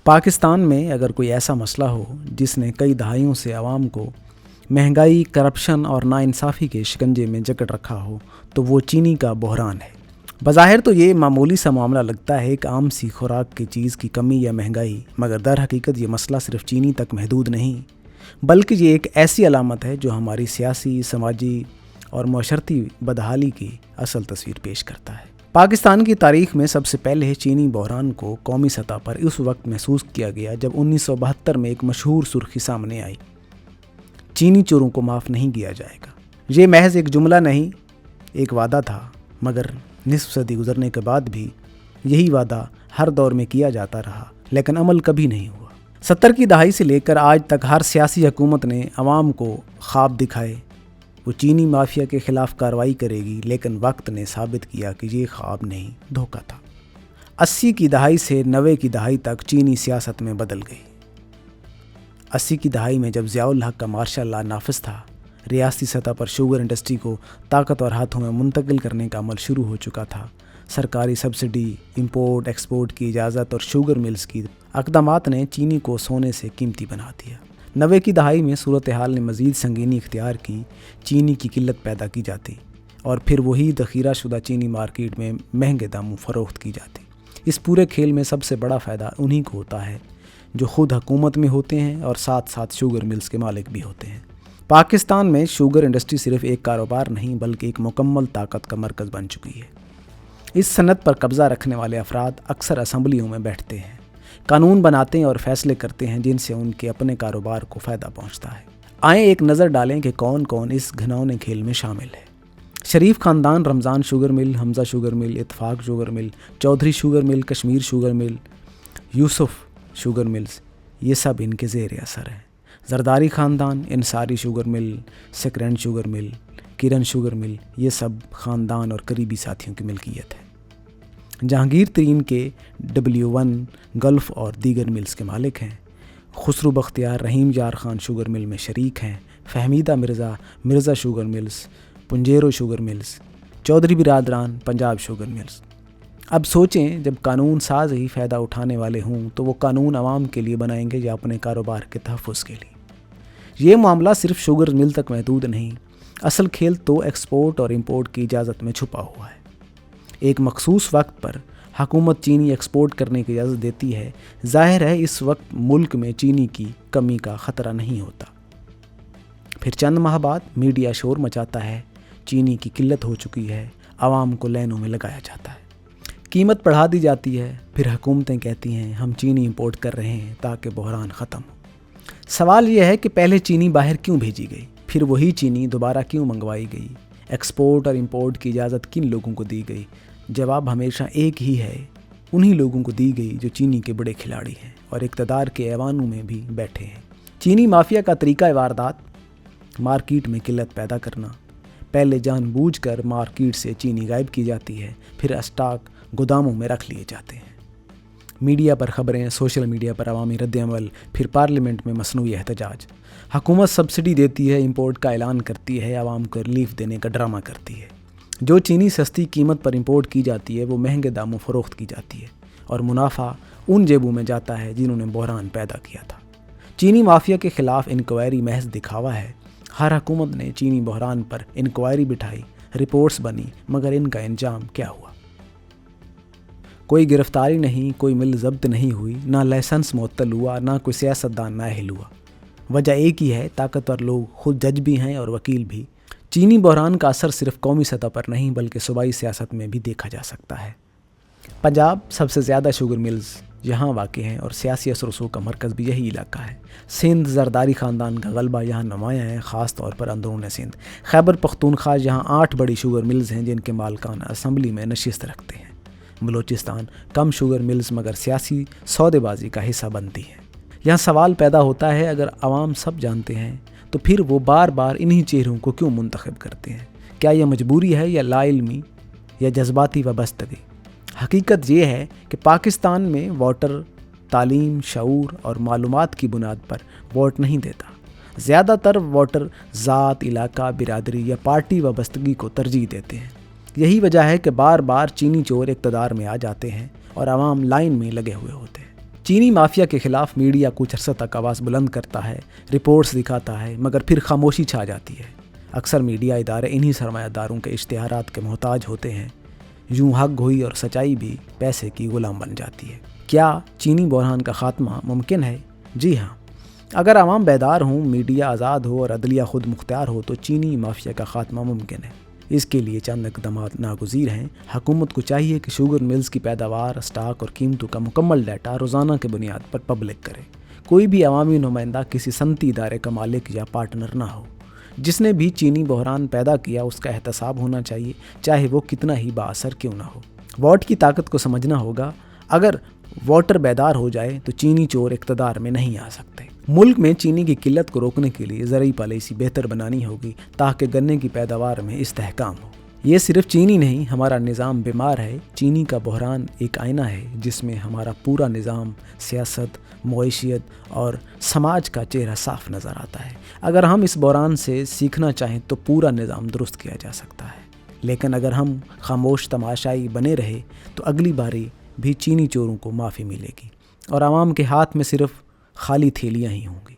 پاکستان میں اگر کوئی ایسا مسئلہ ہو جس نے کئی دہائیوں سے عوام کو مہنگائی، کرپشن اور ناانصافی کے شکنجے میں جکڑ رکھا ہو تو وہ چینی کا بحران ہے۔ بظاہر تو یہ معمولی سا معاملہ لگتا ہے، ایک عام سی خوراک کی چیز کی کمی یا مہنگائی، مگر در حقیقت یہ مسئلہ صرف چینی تک محدود نہیں، بلکہ یہ ایک ایسی علامت ہے جو ہماری سیاسی، سماجی اور معاشرتی بدحالی کی اصل تصویر پیش کرتا ہے۔ پاکستان کی تاریخ میں سب سے پہلے چینی بحران کو قومی سطح پر اس وقت محسوس کیا گیا جب 1972 میں ایک مشہور سرخی سامنے آئی: چینی چوروں کو معاف نہیں کیا جائے گا۔ یہ محض ایک جملہ نہیں، ایک وعدہ تھا، مگر نصف صدی گزرنے کے بعد بھی یہی وعدہ ہر دور میں کیا جاتا رہا، لیکن عمل کبھی نہیں ہوا۔ 70 کی دہائی سے لے کر آج تک ہر سیاسی حکومت نے عوام کو خواب دکھائے وہ چینی مافیا کے خلاف کارروائی کرے گی، لیکن وقت نے ثابت کیا کہ یہ خواب نہیں، دھوکہ تھا۔ 80 کی دہائی سے 90 کی دہائی تک چینی سیاست میں بدل گئی۔ 80 کی دہائی میں جب ضیاء الحق کا مارشل لا نافذ تھا، ریاستی سطح پر شوگر انڈسٹری کو طاقتور ہاتھوں میں منتقل کرنے کا عمل شروع ہو چکا تھا۔ سرکاری سبسڈی، امپورٹ ایکسپورٹ کی اجازت اور شوگر ملز کی اقدامات نے چینی کو سونے سے قیمتی بنا دیا۔ 90 کی دہائی میں صورتحال نے مزید سنگینی اختیار کی، چینی کی قلت پیدا کی جاتی اور پھر وہی ذخیرہ شدہ چینی مارکیٹ میں مہنگے داموں فروخت کی جاتی۔ اس پورے کھیل میں سب سے بڑا فائدہ انہی کو ہوتا ہے جو خود حکومت میں ہوتے ہیں اور ساتھ ساتھ شوگر ملز کے مالک بھی ہوتے ہیں۔ پاکستان میں شوگر انڈسٹری صرف ایک کاروبار نہیں بلکہ ایک مکمل طاقت کا مرکز بن چکی ہے۔ اس صنعت پر قبضہ رکھنے والے افراد اکثر اسمبلیوں میں بیٹھتے ہیں، قانون بناتے ہیں اور فیصلے کرتے ہیں جن سے ان کے اپنے کاروبار کو فائدہ پہنچتا ہے۔ آئیں ایک نظر ڈالیں کہ کون کون اس گھناؤنے کھیل میں شامل ہے۔ شریف خاندان، رمضان شوگر مل، حمزہ شوگر مل، اتفاق sugar mill, Chaudhry sugar mill, Kashmir sugar mill, یوسف شوگر ملز، یہ سب ان کے زیر اثر ہیں۔ زرداری خاندان، Ansari sugar mill, سکرینڈ sugar mill, کرن شوگر مل، یہ سب خاندان اور قریبی ساتھیوں کی ملکیت ہے۔ جہانگیر ترین کے W1 گلف اور دیگر ملز کے مالک ہیں۔ خسرو بختیار رحیم یار خان شوگر مل میں شریک ہیں۔ Fahmida Mirza sugar mills, Pangrio sugar mills, Chaudhry برادران، پنجاب شوگر ملز۔ اب سوچیں، جب قانون ساز ہی فائدہ اٹھانے والے ہوں تو وہ قانون عوام کے لیے بنائیں گے یا اپنے کاروبار کے تحفظ کے لیے؟ یہ معاملہ صرف شوگر مل تک محدود نہیں، اصل کھیل تو ایکسپورٹ اور امپورٹ کی اجازت میں چھپا ہوا ہے۔ ایک مخصوص وقت پر حکومت چینی ایکسپورٹ کرنے کی اجازت دیتی ہے، ظاہر ہے اس وقت ملک میں چینی کی کمی کا خطرہ نہیں ہوتا۔ پھر چند ماہ بعد میڈیا شور مچاتا ہے، چینی کی قلت ہو چکی ہے، عوام کو لائنوں میں لگایا جاتا ہے، قیمت بڑھا دی جاتی ہے، پھر حکومتیں کہتی ہیں ہم چینی امپورٹ کر رہے ہیں تاکہ بحران ختم ہو۔ سوال یہ ہے کہ پہلے چینی باہر کیوں بھیجی گئی، پھر وہی چینی دوبارہ کیوں منگوائی گئی؟ ایکسپورٹ اور امپورٹ کی اجازت کن لوگوں کو دی گئی؟ جواب ہمیشہ ایک ہی ہے، انہی لوگوں کو دی گئی جو چینی کے بڑے کھلاڑی ہیں اور اقتدار کے ایوانوں میں بھی بیٹھے ہیں۔ چینی مافیا کا طریقہ واردات، مارکیٹ میں قلت پیدا کرنا۔ پہلے جان بوجھ کر مارکیٹ سے چینی غائب کی جاتی ہے، پھر اسٹاک گوداموں میں رکھ لیے جاتے ہیں۔ میڈیا پر خبریں، سوشل میڈیا پر عوامی رد عمل، پھر پارلیمنٹ میں مصنوعی احتجاج۔ حکومت سبسڈی دیتی ہے، امپورٹ کا اعلان کرتی ہے، عوام کو ریلیف دینے کا ڈرامہ کرتی ہے۔ جو چینی سستی قیمت پر امپورٹ کی جاتی ہے وہ مہنگے داموں فروخت کی جاتی ہے اور منافع ان جیبوں میں جاتا ہے جنہوں نے بحران پیدا کیا تھا۔ چینی مافیا کے خلاف انکوائری محض دکھاوا ہے۔ ہر حکومت نے چینی بحران پر انکوائری بٹھائی، رپورٹس بنی، مگر ان کا انجام کیا ہوا؟ کوئی گرفتاری نہیں، کوئی مل ضبط نہیں ہوئی، نہ لائسنس معطل ہوا، نہ کوئی سیاستدان نااہل ہوا۔ وجہ ایک ہی ہے، طاقتور لوگ خود جج بھی ہیں اور وکیل بھی۔ چینی بحران کا اثر صرف قومی سطح پر نہیں بلکہ صوبائی سیاست میں بھی دیکھا جا سکتا ہے۔ پنجاب سب سے زیادہ شوگر ملز یہاں واقع ہیں اور سیاسی اثر و رسوخ کا مرکز بھی یہی علاقہ ہے۔ سندھ زرداری خاندان کا غلبہ یہاں نمایاں ہے، خاص طور پر اندرون سندھ۔ خیبر پختونخوا یہاں 8 بڑی شوگر ملز ہیں جن کے مالکان اسمبلی میں نشست رکھتے ہیں۔ بلوچستان کم شوگر ملز مگر سیاسی سودے بازی کا حصہ بنتی ہیں۔ یہاں سوال پیدا ہوتا ہے، اگر عوام سب جانتے ہیں تو پھر وہ بار بار انہی چہروں کو کیوں منتخب کرتے ہیں؟ کیا یہ مجبوری ہے یا لا علمی یا جذباتی وابستگی؟ حقیقت یہ ہے کہ پاکستان میں ووٹر تعلیم، شعور اور معلومات کی بنیاد پر ووٹ نہیں دیتا۔ زیادہ تر ووٹر ذات، علاقہ، برادری یا پارٹی وابستگی کو ترجیح دیتے ہیں۔ یہی وجہ ہے کہ بار بار چینی چور اقتدار میں آ جاتے ہیں اور عوام لائن میں لگے ہوئے ہوتے ہیں۔ چینی مافیا کے خلاف میڈیا کچھ عرصہ تک آواز بلند کرتا ہے، رپورٹس دکھاتا ہے، مگر پھر خاموشی چھا جاتی ہے۔ اکثر میڈیا ادارے انہی سرمایہ داروں کے اشتہارات کے محتاج ہوتے ہیں۔ یوں حق گوئی اور سچائی بھی پیسے کی غلام بن جاتی ہے۔ کیا چینی بحران کا خاتمہ ممکن ہے؟ جی ہاں، اگر عوام بیدار ہوں، میڈیا آزاد ہو اور عدلیہ خود مختار ہو تو چینی مافیا کا خاتمہ ممکن ہے۔ اس کے لیے چند اقدامات ناگزیر ہیں۔ حکومت کو چاہیے کہ شوگر ملز کی پیداوار، اسٹاک اور قیمتوں کا مکمل ڈیٹا روزانہ کے بنیاد پر پبلک کرے۔ کوئی بھی عوامی نمائندہ کسی صنعتی ادارے کا مالک یا پارٹنر نہ ہو۔ جس نے بھی چینی بحران پیدا کیا اس کا احتساب ہونا چاہیے، چاہے وہ کتنا ہی با اثر کیوں نہ ہو۔ ووٹ کی طاقت کو سمجھنا ہوگا۔ اگر ووٹر بیدار ہو جائے تو چینی چور اقتدار میں نہیں آ سکتے۔ ملک میں چینی کی قلت کو روکنے کے لیے زرعی پالیسی بہتر بنانی ہوگی تاکہ گنے کی پیداوار میں استحکام ہو۔ یہ صرف چینی نہیں، ہمارا نظام بیمار ہے۔ چینی کا بحران ایک آئینہ ہے جس میں ہمارا پورا نظام، سیاست، معیشت اور سماج کا چہرہ صاف نظر آتا ہے۔ اگر ہم اس بحران سے سیکھنا چاہیں تو پورا نظام درست کیا جا سکتا ہے، لیکن اگر ہم خاموش تماشائی بنے رہے تو اگلی باری بھی چینی چوروں کو معافی ملے گی اور عوام کے ہاتھ میں صرف خالی تھیلیاں ہی ہوں گی۔